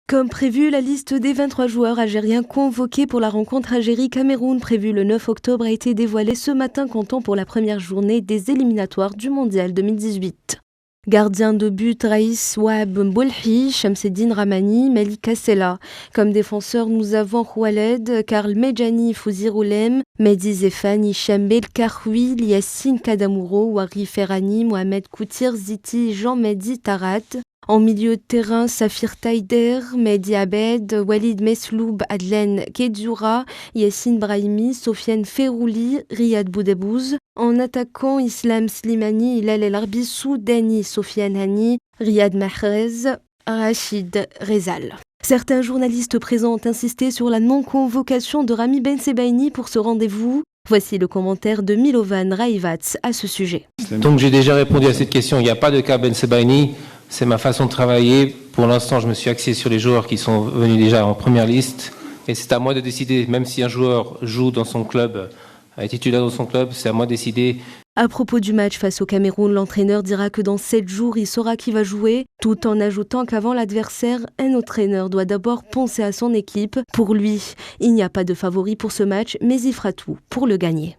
Comme prévu, la liste des 23 joueurs algériens convoqués pour la rencontre Algérie-Cameroun prévue le 9 octobre a été dévoilée ce matin, comptant pour la première journée des éliminatoires du Mondial 2018. Gardien de but, Raïs Wahab Bolhi, Shamseddine Rahmani, Malika Sela. Comme défenseurs, nous avons Khaled, Karl Medjani, Fouzi Roulem, Mehdi Zefan, Hicham Belkaroui, Yassine Kadamouro, Wari Ferrani, Mohamed Koutir, Ziti, Jean-Mehdi Tarat. En milieu de terrain, Safir Taider, Mehdi Abed, Walid Mesloub, Adlen Kedjoura, Yassine Brahimi, Sofiane Ferrouli, Riyad Boudebouz. En attaquant, Islam Slimani, Hilal El Arbissou, Dani Sofiane Hani, Riyad Mahrez, Rachid Rezal. Certains journalistes présents ont insisté sur la non-convocation de Rami Bensebaini pour ce rendez-vous. Voici le commentaire de Milovan Raivat à ce sujet. Donc j'ai déjà répondu à cette question, il n'y a pas de cas Bensebaini. C'est ma façon de travailler. Pour l'instant, je me suis axé sur les joueurs qui sont venus déjà en première liste. Et c'est à moi de décider, même si un joueur joue dans son club, est titulaire dans son club, c'est à moi de décider. À propos du match face au Cameroun, l'entraîneur dira que dans 7 jours, il saura qui va jouer, tout en ajoutant qu'avant l'adversaire, un entraîneur doit d'abord penser à son équipe. Pour lui, il n'y a pas de favori pour ce match, mais il fera tout pour le gagner.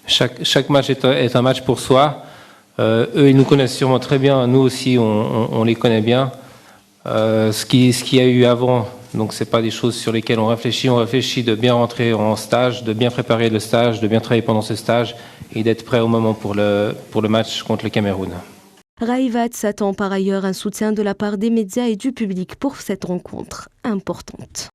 Chaque match est un match pour soi. Eux, ils nous connaissent sûrement très bien. Nous aussi, on les connaît bien. Ce qu'il y a eu avant, donc c'est pas des choses sur lesquelles on réfléchit. On réfléchit de bien rentrer en stage, de bien préparer le stage, de bien travailler pendant ce stage et d'être prêt au moment pour le match contre le Cameroun. Raivat s'attend par ailleurs un soutien de la part des médias et du public pour cette rencontre importante.